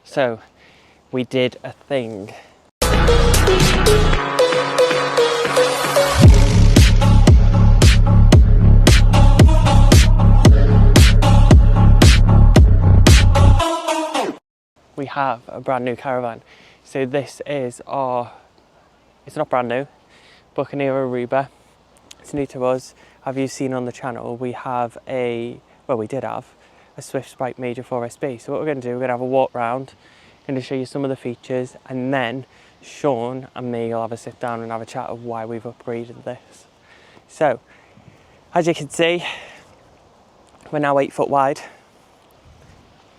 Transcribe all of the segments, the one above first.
So we did a thing. We have a brand new caravan. So this is our, it's not brand new, Buccaneer Aruba. It's new to us. Have you seen on the channel, we have we did have a Swift Sprite Major 4SB. So what we're going to do, we're going to have a walk round, going to show you some of the features, and then Sean and me will have a sit down and have a chat of why we've upgraded this. So, as you can see, we're now 8 foot wide.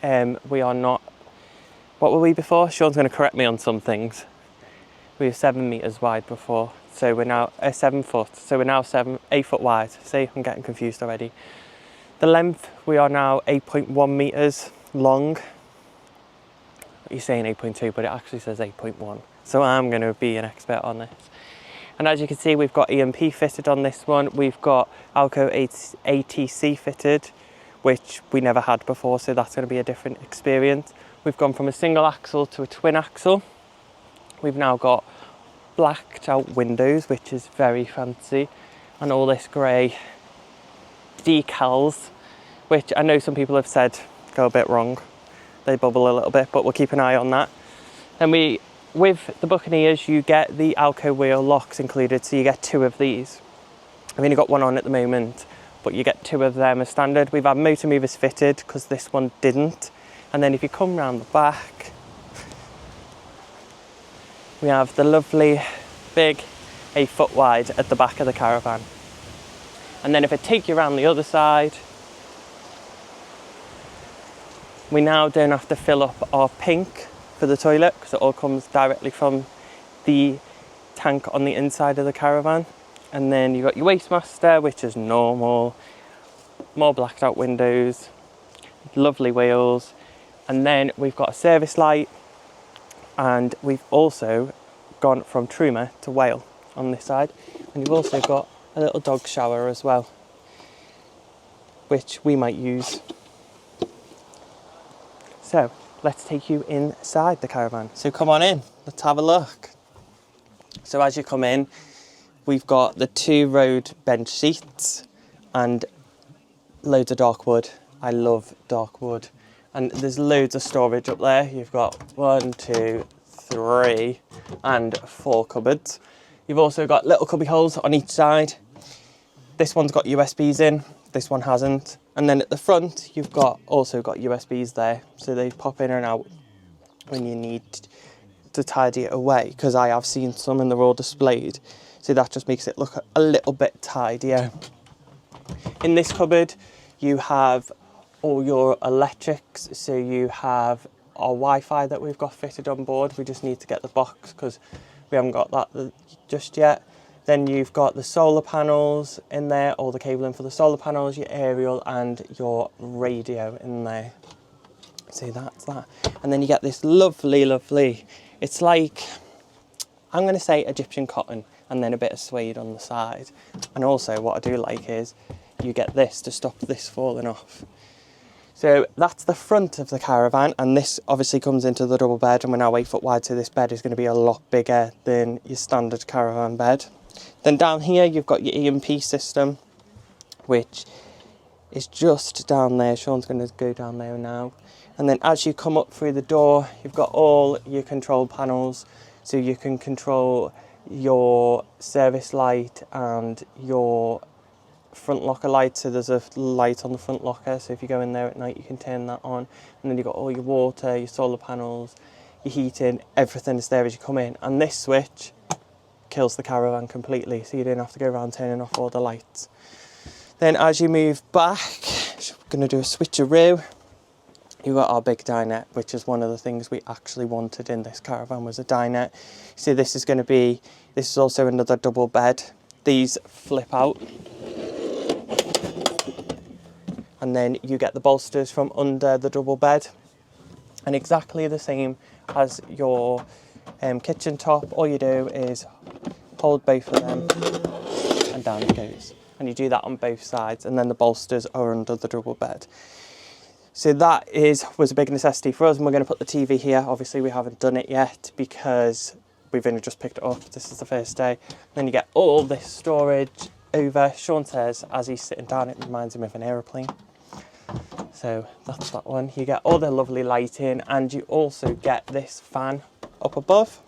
We are not, what were we before? Sean's going to correct me on some things. We were 7 meters wide before, so we're now 7 foot. So we're now 8 foot wide. See, I'm getting confused already. The length, we are now 8.1 meters long. You're saying 8.2, but it actually says 8.1. So I'm going to be an expert on this. And as you can see, we've got EMP fitted on this one. We've got Alco ATC fitted, which we never had before, so that's going to be a different experience. We've gone from a single axle to a twin axle. We've now got blacked out windows, which is very fancy, and all this grey decals, which I know some people have said go a bit wrong. They bubble a little bit, but we'll keep an eye on that. And with the Buccaneers, you get the Alco wheel locks included, so you get 2 of these. I've only got one on at the moment, but you get 2 of them as standard. We've had motor movers fitted because this one didn't. And then if you come round the back, we have the lovely big 8 foot wide at the back of the caravan. And then if I take you around the other side, we now don't have to fill up our pink for the toilet because it all comes directly from the tank on the inside of the caravan. And then you've got your Wastemaster, which is normal, more blacked out windows, lovely wheels. And then we've got a service light, and we've also gone from Truma to Whale on this side. And you've also got a little dog shower as well, which we might use. So let's take you inside the caravan. So come on in, let's have a look. So as you come in, we've got the 2 road bench seats and loads of dark wood. I love dark wood. And there's loads of storage up there. You've got 1, 2, 3 and 4 cupboards. You've also got little cubby holes on each side. This one's got USBs in, this one hasn't. And then at the front, you've also got USBs there, so they pop in and out when you need to tidy it away, because I have seen some and they're all displayed. So that just makes it look a little bit tidier. In this cupboard, you have all your electrics. So you have our Wi-Fi that we've got fitted on board. We just need to get the box because we haven't got that just yet. Then you've got the solar panels in there, all the cabling for the solar panels, your aerial and your radio in there. So that's that. And then you get this lovely, it's like, I'm going to say Egyptian cotton and then a bit of suede on the side. And also what I do like is you get this to stop this falling off. So that's the front of the caravan, and this obviously comes into the double bed, and we're now 8 foot wide, so this bed is going to be a lot bigger than your standard caravan bed. Then down here you've got your EMP system, which is just down there. Sean's going to go down there now. And then as you come up through the door, you've got all your control panels, so you can control your service light and your front locker light. So there's a light on the front locker, so if you go in there at night you can turn that on. And then you've got all your water, your solar panels, your heating, everything is there as you come in. And this switch kills the caravan completely, so you don't have to go around turning off all the lights. Then as you move back, we're going to do a switcheroo. You've got our big dinette, which is one of the things we actually wanted in this caravan, was a dinette. So this is also another double bed. These flip out, and then you get the bolsters from under the double bed, and exactly the same as your kitchen top. All you do is hold both of them and down it goes, and you do that on both sides, and then the bolsters are under the double bed. So that was a big necessity for us, and we're going to put the TV here. Obviously we haven't done it yet because we've only just picked it up. This is the first day. Then you get all this storage over. Sean says as he's sitting down it reminds him of an aeroplane. So that's that one. You get all the lovely lighting, and you also get this fan up above,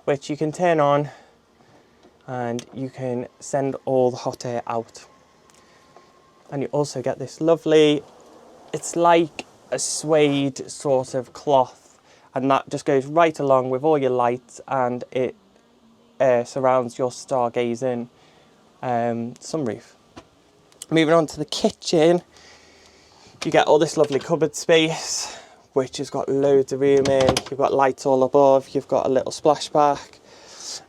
which you can turn on and you can send all the hot air out. And you also get this lovely, it's like a suede sort of cloth, and that just goes right along with all your lights, and it surrounds your stargazing sunroof. Moving on to the kitchen, you get all this lovely cupboard space, which has got loads of room in. You've got lights all above, you've got a little splashback,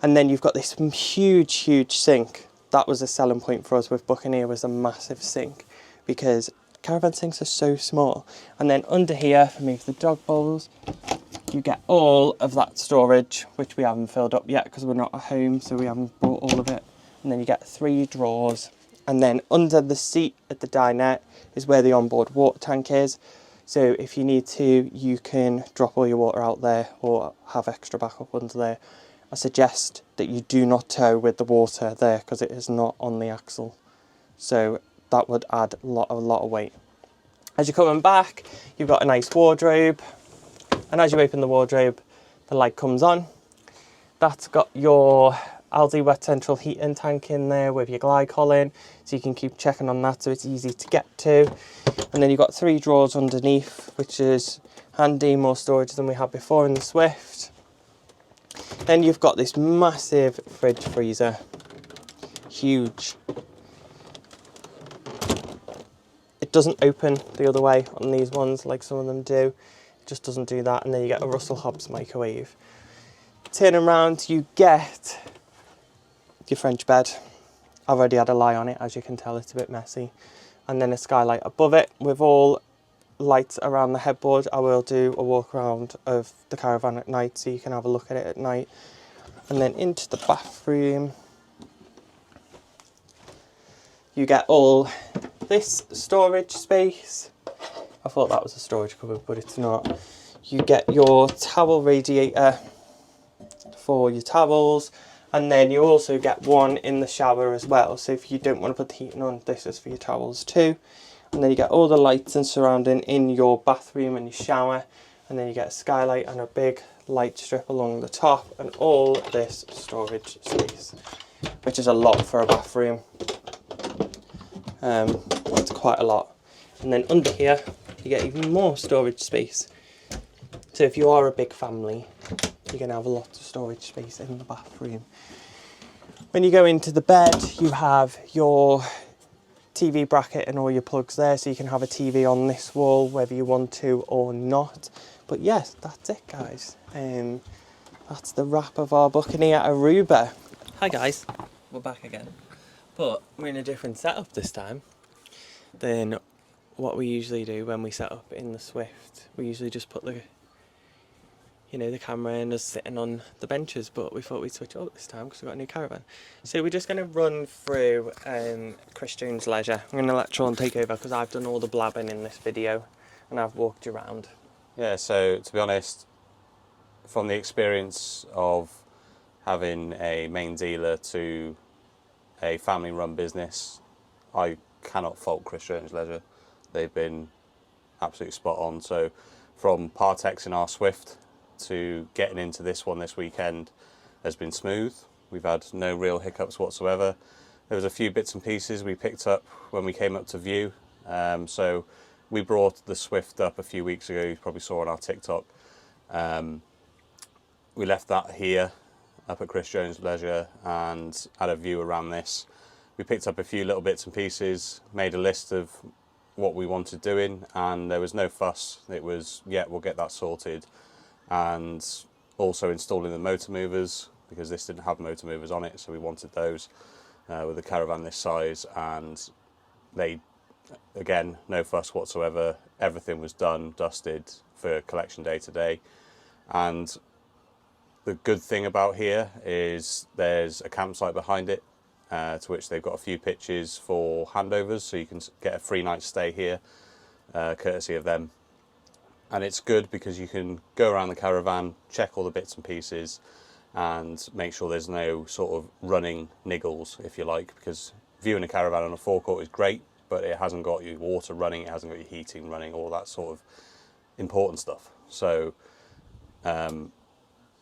and then you've got this huge sink. That was a selling point for us with Buccaneer, was a massive sink, because caravan sinks are so small. And then under here, move the dog bowls, you get all of that storage, which we haven't filled up yet because we're not at home, so we haven't brought all of it. And then you get 3 drawers. And then under the seat at the dinette is where the onboard water tank is. So if you need to, you can drop all your water out there or have extra backup under there. I suggest that you do not tow with the water there because it is not on the axle. So that would add a lot of weight. As you're coming back, you've got a nice wardrobe. And as you open the wardrobe, the light comes on. That's got your Aldi wet central heating tank in there with your glycol in, so you can keep checking on that so it's easy to get to. And then you've got 3 drawers underneath, which is handy, more storage than we had before in the Swift. Then you've got this massive fridge freezer, huge. It doesn't open the other way on these ones like some of them do. It just doesn't do that. And then you get a Russell Hobbs microwave. Turn around, you get your French bed. I've already had a lie on it, as you can tell it's a bit messy. And then a skylight above it with all lights around the headboard. I will do a walk around of the caravan at night so you can have a look at it at night. And then into the bathroom, you get all this storage space. I thought that was a storage cupboard, but it's not. You get your towel radiator for your towels, and then you also get one in the shower as well. So if you don't want to put the heating on, this is for your towels too. And then you get all the lights and surrounding in your bathroom and your shower. And then you get a skylight and a big light strip along the top, and all this storage space, which is a lot for a bathroom. It's quite a lot. And then under here, you get even more storage space. So if you are a big family, you're going to have a lot of storage space in the bathroom. When you go into the bed, you have your TV bracket and all your plugs there, so you can have a TV on this wall whether you want to or not. But yes, that's it, guys. That's the wrap of our Buccaneer Aruba. Hi guys, we're back again. But we're in a different setup this time than what we usually do when we set up in the Swift. We usually just put the camera in us sitting on the benches, but we thought we'd switch it up this time because we've got a new caravan. So we're just going to run through Chris Jones Leisure. I'm going to let Sean take over because I've done all the blabbing in this video and I've walked you around. Yeah, so to be honest, from the experience of having a main dealer to a family-run business, I cannot fault Chris Jones Leisure. They've been absolutely spot on. So from Partex in our Swift to getting into this one this weekend has been smooth. We've had no real hiccups whatsoever. There was a few bits and pieces we picked up when we came up to view. So we brought the Swift up a few weeks ago, you probably saw on our TikTok. We left that here up at Chris Jones Leisure and had a view around this. We picked up a few little bits and pieces, made a list of what we wanted doing, and there was no fuss. It was, yeah, we'll get that sorted. And also installing the motor movers, because this didn't have motor movers on it, so we wanted those with a caravan this size. And they, again, no fuss whatsoever. Everything was done, dusted for collection day today. And the good thing about here is there's a campsite behind it, to which they've got a few pitches for handovers, so you can get a free night stay here courtesy of them. And it's good because you can go around the caravan, check all the bits and pieces, and make sure there's no sort of running niggles, if you like, because viewing a caravan on a forecourt is great, but it hasn't got your water running, it hasn't got your heating running, all that sort of important stuff. So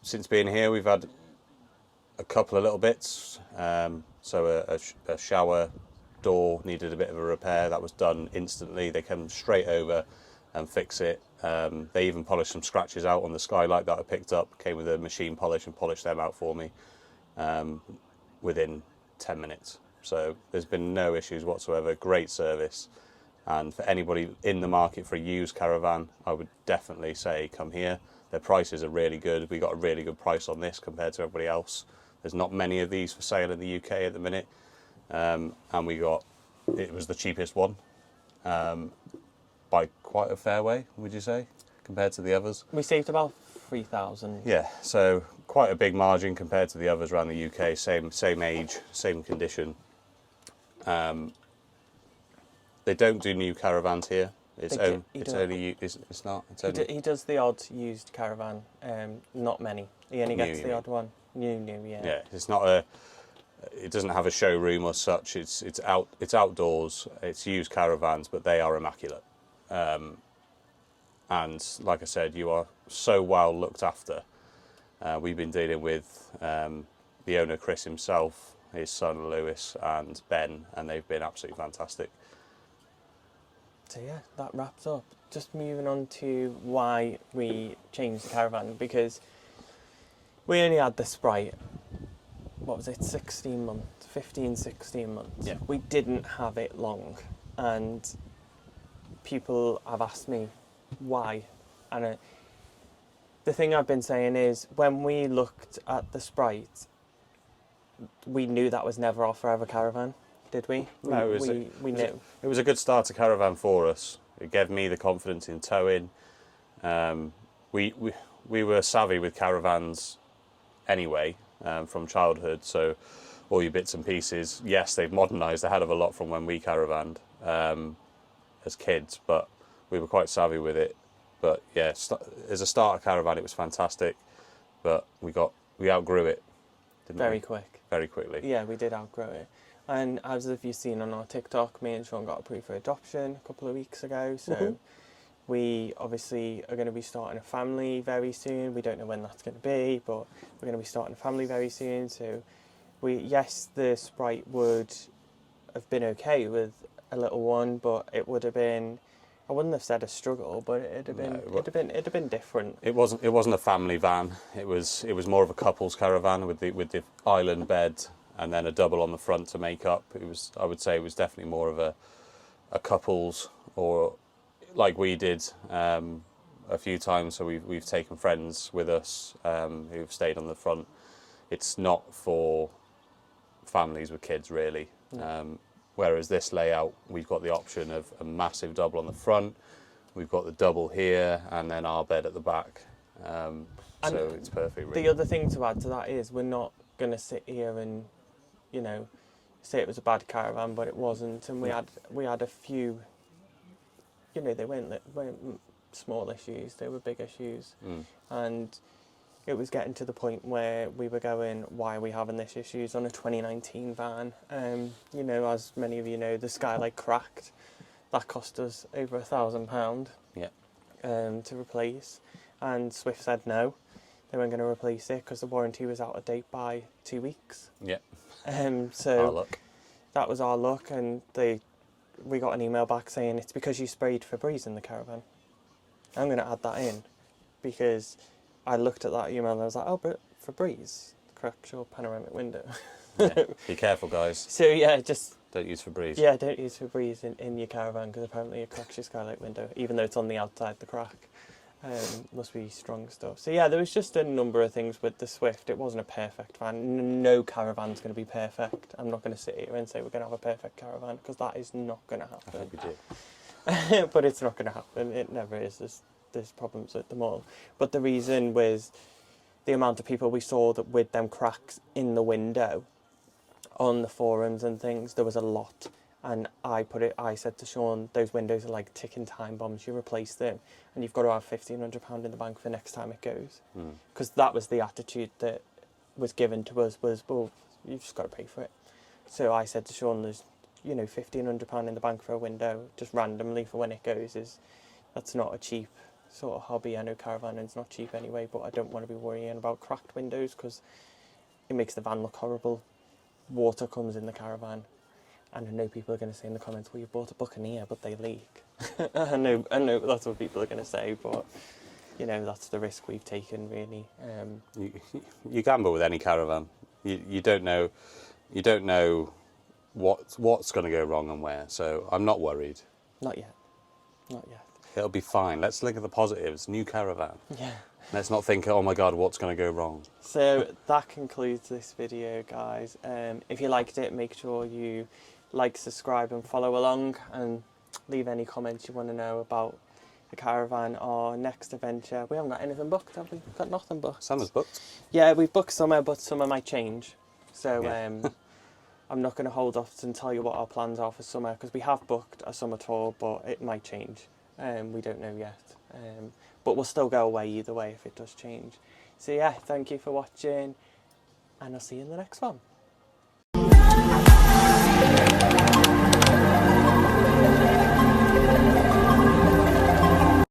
since being here, we've had a couple of little bits. So a shower door needed a bit of a repair. That was done instantly. They came straight over and fix it. They even polished some scratches out on the skylight that I picked up. Came with a machine polish and polished them out for me within 10 minutes. So there's been no issues whatsoever. Great service. And for anybody in the market for a used caravan, I would definitely say come here. Their prices are really good. We got a really good price on this compared to everybody else. There's not many of these for sale in the UK at the minute. And it was the cheapest one by quite a fair way, would you say, compared to the others? We saved about 3,000. Yeah, so quite a big margin compared to the others around the UK. Same age, same condition. They don't do new caravans here. He does the odd used caravan, not many. He only gets the odd one. New, yeah. Yeah, it's not it doesn't have a showroom or such. It's outdoors. It's used caravans, but they are immaculate. And like I said, you are so well looked after. We've been dealing with the owner Chris himself, his son Lewis, and Ben, and they've been absolutely fantastic. So yeah, that wraps up. Just moving on to why we changed the caravan, because we only had the Sprite, what was it, 16 months, 15, 16 months. Yeah. We didn't have it long, and people have asked me why. And the thing I've been saying is, when we looked at the Sprite, we knew that was never our forever caravan. Did we? No, we knew. It was a good starter caravan for us. It gave me the confidence in towing. We were savvy with caravans anyway from childhood, so all your bits and pieces. Yes, they've modernised a hell of a lot from when we caravanned as kids, but we were quite savvy with it. But yeah, as a starter caravan, it was fantastic, but we outgrew it. Very quick. Very quickly. Yeah, we did outgrow it. And as if you've seen on our TikTok, me and Sean got approved for adoption a couple of weeks ago. So we obviously are going to be starting a family very soon. We don't know when that's going to be, but we're going to be starting a family very soon. So yes, the Sprite would have been okay with a little one, but it would have been, I wouldn't have said a struggle, but it'd have been different. It wasn't a family van. It was more of a couple's caravan with the island bed and then a double on the front to make up. I would say it was definitely more of a couple's, or like we did a few times. So we've taken friends with us who've stayed on the front. It's not for families with kids really. Whereas this layout, we've got the option of a massive double on the front. We've got the double here and then our bed at the back. So it's perfect. Really. The other thing to add to that is we're not going to sit here and, say it was a bad caravan, but it wasn't. And we had a few, they weren't small issues, they were big issues. And it was getting to the point where we were going, why are we having this issues on a 2019 van? As many of you know, the skylight cracked. That cost us over £1,000 to replace. And Swift said no, they weren't going to replace it because the warranty was out of date by 2 weeks. Yeah. So our luck. That was our luck, and we got an email back saying it's because you sprayed Febreze in the caravan. I'm going to add that in because I looked at that email and I was like, oh, but Febreze cracks your panoramic window. Yeah. Be careful, guys. So yeah, just don't use Febreze. Yeah, don't use Febreze in your caravan because apparently it cracks your skylight window, even though it's on the outside the crack. Must be strong stuff. So yeah, there was just a number of things with the Swift. It wasn't a perfect van. No caravan's going to be perfect. I'm not going to sit here and say we're going to have a perfect caravan because that is not going to happen. I hope you do. But it's not going to happen. It never is. There's problems with them all. But the reason was the amount of people we saw that with them cracks in the window on the forums and things, there was a lot. And I said to Sean, those windows are like ticking time bombs. You replace them, and you've got to have £1,500 in the bank for next time it goes. Because that was the attitude that was given to us, was, well, you've just got to pay for it. So I said to Sean, there's, you know, £1,500 in the bank for a window, just randomly for when it goes, that's not a cheap sort of hobby. I know caravanning's not cheap anyway, but I don't want to be worrying about cracked windows because it makes the van look horrible. Water comes in the caravan. And I know people are going to say in the comments, well, you bought a Buccaneer, but they leak. I know that's what people are going to say, but, you know, that's the risk we've taken, really. You gamble with any caravan. You don't know what's going to go wrong and where. So I'm not worried. Not yet. It'll be fine. Let's look at the positives. New caravan. Yeah. Let's not think, oh my God, what's going to go wrong? So that concludes this video, guys. If you liked it, make sure you like, subscribe and follow along, and leave any comments you want to know about the caravan or next adventure. We haven't got anything booked, have we? We've got nothing booked. Summer's booked. Yeah, we've booked summer, but summer might change. So Yeah. I'm not going to hold off and tell you what our plans are for summer, because we have booked a summer tour, but it might change. We don't know yet. But we'll still go away either way if it does change. So yeah, thank you for watching, and I'll see you in the next one.